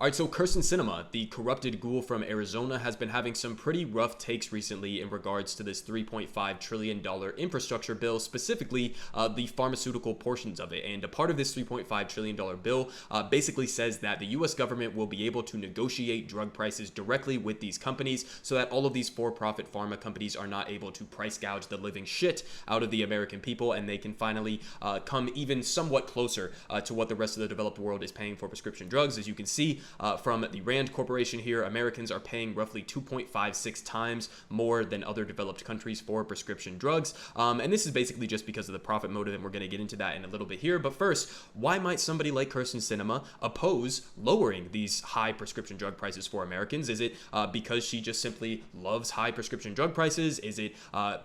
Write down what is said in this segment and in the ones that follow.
All right, so Kyrsten Sinema, the corrupted ghoul from Arizona, has been having some pretty rough takes recently in regards to this $3.5 trillion infrastructure bill, specifically the pharmaceutical portions of it. And a part of this $3.5 trillion bill basically says that the U.S. government will be able to negotiate drug prices directly with these companies so that all of these for-profit pharma companies are not able to price gouge the living shit out of the American people, and they can finally come even somewhat closer to what the rest of the developed world is paying for prescription drugs. As you can see, from the Rand Corporation here, Americans are paying roughly 2.56 times more than other developed countries for prescription drugs. And this is basically just because of the profit motive, and we're going to get into that in a little bit here. But first, why might somebody like Kyrsten Sinema oppose lowering these high prescription drug prices for Americans? Is it because she just simply loves high prescription drug prices? Is it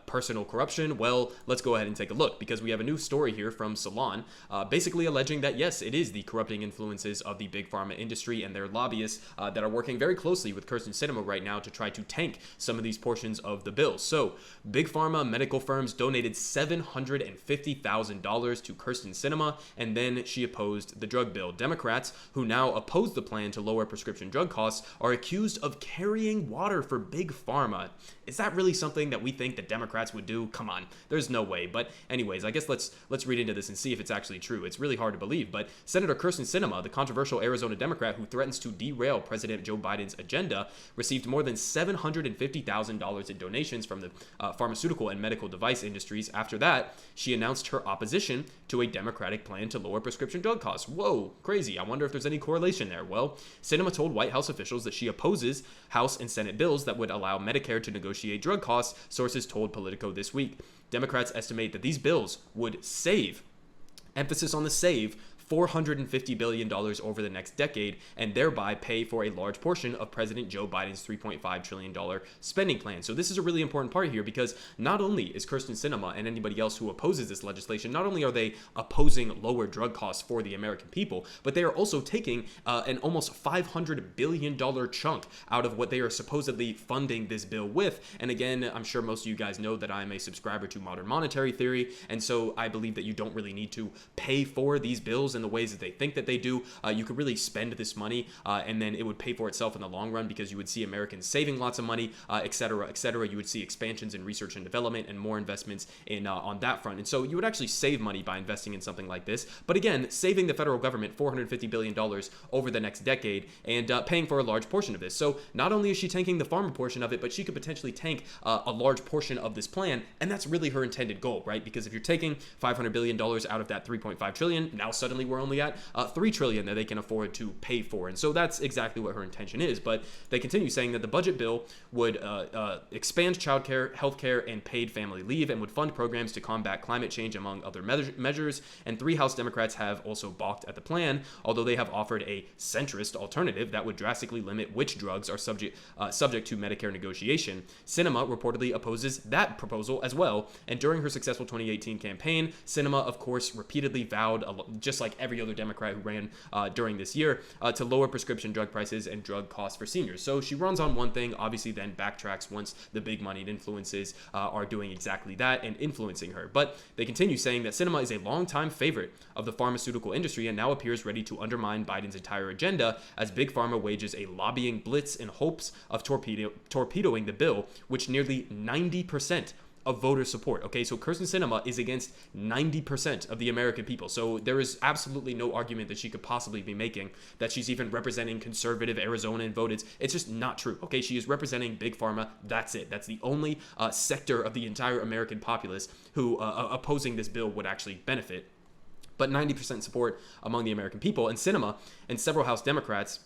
personal corruption? Well, let's go ahead and take a look, because we have a new story here from Salon, basically alleging that yes, it is the corrupting influences of the big pharma industry and their lobbyists that are working very closely with Kyrsten Sinema right now to try to tank some of these portions of the bill. So, big pharma medical firms donated $750,000 to Kyrsten Sinema, and then she opposed the drug bill. Democrats, who now oppose the plan to lower prescription drug costs, are accused of carrying water for big pharma. Is that really something that we think that Democrats would do? Come on, there's no way. But anyways, I guess let's read into this and see if it's actually true. It's really hard to believe, but Senator Kyrsten Sinema, the controversial Arizona Democrat who threatens to derail President Joe Biden's agenda, received more than $750,000 in donations from the pharmaceutical and medical device industries. After that, she announced her opposition to a Democratic plan to lower prescription drug costs. Whoa, crazy. I wonder if there's any correlation there. Well, Sinema told White House officials that she opposes House and Senate bills that would allow Medicare to negotiate drug costs, sources told Politico this week. Democrats estimate that these bills would save, emphasis on the save, $450 billion over the next decade, and thereby pay for a large portion of President Joe Biden's $3.5 trillion spending plan. So this is a really important part here, because not only is Kyrsten Sinema and anybody else who opposes this legislation, not only are they opposing lower drug costs for the American people, but they are also taking an almost $500 billion chunk out of what they are supposedly funding this bill with. And again, I'm sure most of you guys know that I'm a subscriber to modern monetary theory, and so I believe that you don't really need to pay for these bills in the ways that they think that they do. You could really spend this money and then it would pay for itself in the long run, because you would see Americans saving lots of money, et cetera, et cetera. You would see expansions in research and development and more investments in on that front. And so you would actually save money by investing in something like this. But again, saving the federal government $450 billion over the next decade and paying for a large portion of this. So not only is she tanking the pharma portion of it, but she could potentially tank a large portion of this plan. And that's really her intended goal, right? Because if you're taking $500 billion out of that $3.5 trillion, now suddenly we're only at $3 trillion that they can afford to pay for. And so that's exactly what her intention is. But they continue saying that the budget bill would expand childcare, healthcare, and paid family leave, and would fund programs to combat climate change, among other measures. And 3 House Democrats have also balked at the plan, although they have offered a centrist alternative that would drastically limit which drugs are subject to Medicare negotiation. Sinema reportedly opposes that proposal as well. And during her successful 2018 campaign, Sinema, of course, repeatedly vowed, just like every other Democrat who ran during this year, to lower prescription drug prices and drug costs for seniors. So she runs on one thing, obviously then backtracks once the big moneyed influences are doing exactly that and influencing her. But they continue saying that Sinema is a longtime favorite of the pharmaceutical industry and now appears ready to undermine Biden's entire agenda as Big Pharma wages a lobbying blitz in hopes of torpedoing the bill, which nearly 90% of voter support. Okay, so Kyrsten Sinema is against 90% of the American people. So there is absolutely no argument that she could possibly be making that she's even representing conservative Arizona and voters. It's just not true. Okay, she is representing Big Pharma. That's it. That's the only sector of the entire American populace who opposing this bill would actually benefit. But 90% support among the American people. And Sinema and several House Democrats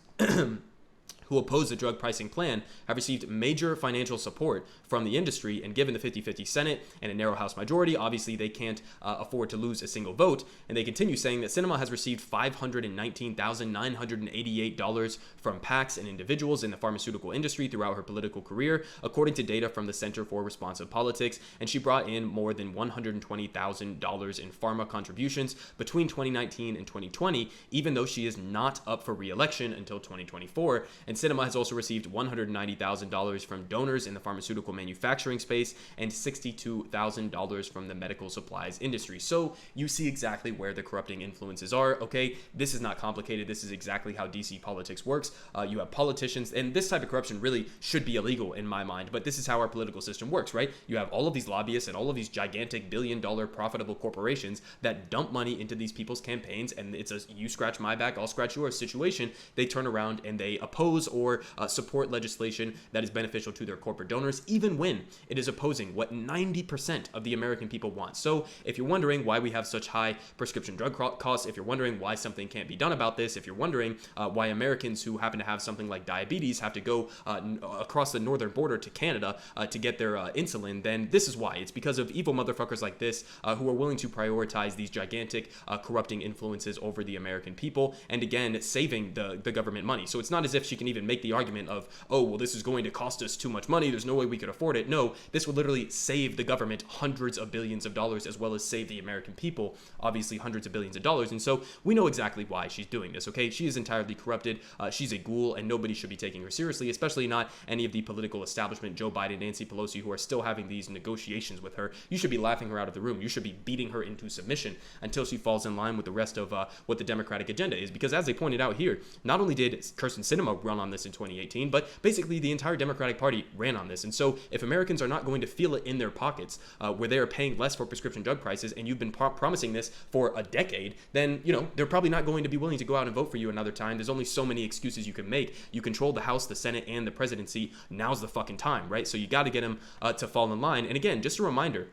who oppose the drug pricing plan have received major financial support from the industry, and given the 50-50 Senate and a narrow House majority, obviously they can't afford to lose a single vote. And they continue saying that Sinema has received $519,988 from PACs and individuals in the pharmaceutical industry throughout her political career, according to data from the Center for Responsive Politics, and she brought in more than $120,000 in pharma contributions between 2019 and 2020, even though she is not up for re-election until 2024. And Sinema has also received $190,000 from donors in the pharmaceutical manufacturing space and $62,000 from the medical supplies industry. So you see exactly where the corrupting influences are. Okay, this is not complicated. This is exactly how DC politics works. You have politicians, and this type of corruption really should be illegal in my mind, but this is how our political system works, right? You have all of these lobbyists and all of these gigantic billion-dollar profitable corporations that dump money into these people's campaigns, and it's a you scratch my back, I'll scratch yours situation. They turn around and they oppose or support legislation that is beneficial to their corporate donors, even when it is opposing what 90% of the American people want. So if you're wondering why we have such high prescription drug costs, if you're wondering why something can't be done about this, if you're wondering why Americans who happen to have something like diabetes have to go across the northern border to Canada to get their insulin, then this is why. It's because of evil motherfuckers like this who are willing to prioritize these gigantic corrupting influences over the American people, and again, saving the government money. So it's not as if she can even make the argument of, oh, well, this is going to cost us too much money, there's no way we could afford it. No, this would literally save the government hundreds of billions of dollars, as well as save the American people, obviously, hundreds of billions of dollars. And so we know exactly why she's doing this, okay? She is entirely corrupted. She's a ghoul, and nobody should be taking her seriously, especially not any of the political establishment, Joe Biden, Nancy Pelosi, who are still having these negotiations with her. You should be laughing her out of the room. You should be beating her into submission until she falls in line with the rest of what the Democratic agenda is. Because as they pointed out here, not only did Kyrsten Sinema run on this in 2018, but basically the entire Democratic Party ran on this. And so if Americans are not going to feel it in their pockets, where they are paying less for prescription drug prices, and you've been promising this for a decade, then, you know, they're probably not going to be willing to go out and vote for you another time. There's only so many excuses you can make. You control the House, the Senate, and the presidency. Now's the fucking time, right? So you got to get them to fall in line. And again, just a reminder,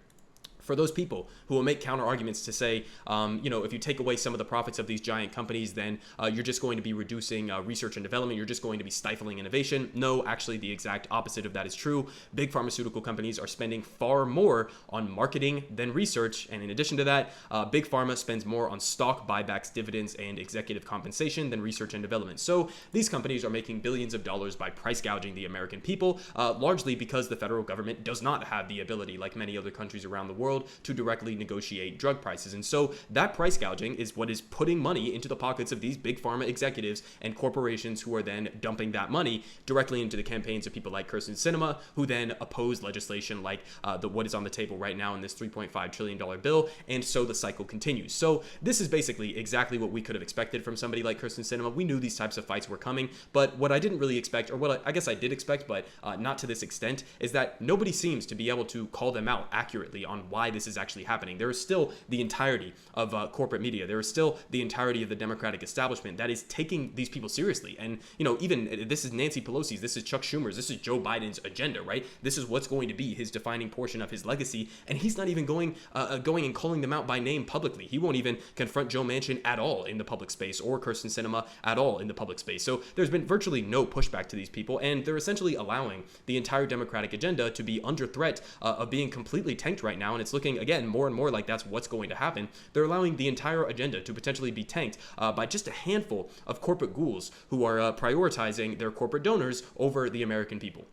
for those people who will make counter arguments to say, if you take away some of the profits of these giant companies, then you're just going to be reducing research and development. You're just going to be stifling innovation. No, actually, the exact opposite of that is true. Big pharmaceutical companies are spending far more on marketing than research. And in addition to that, Big Pharma spends more on stock buybacks, dividends, and executive compensation than research and development. So these companies are making billions of dollars by price gouging the American people, largely because the federal government does not have the ability, like many other countries around the world, to directly negotiate drug prices. And so that price gouging is what is putting money into the pockets of these big pharma executives and corporations, who are then dumping that money directly into the campaigns of people like Kyrsten Sinema, who then oppose legislation like what is on the table right now in this $3.5 trillion bill. And so the cycle continues. So this is basically exactly what we could have expected from somebody like Kyrsten Sinema. We knew these types of fights were coming, but what I didn't really expect, or what I guess I did expect, but not to this extent, is that nobody seems to be able to call them out accurately on why this is actually happening. There is still the entirety of corporate media. There is still the entirety of the Democratic establishment that is taking these people seriously. And, even this is Nancy Pelosi's, this is Chuck Schumer's, this is Joe Biden's agenda, right? This is what's going to be his defining portion of his legacy. And he's not even going and calling them out by name publicly. He won't even confront Joe Manchin at all in the public space, or Kyrsten Sinema at all in the public space. So there's been virtually no pushback to these people, and they're essentially allowing the entire Democratic agenda to be under threat of being completely tanked right now. And it's looking, again, more and more like that's what's going to happen. They're allowing the entire agenda to potentially be tanked by just a handful of corporate ghouls who are prioritizing their corporate donors over the American people.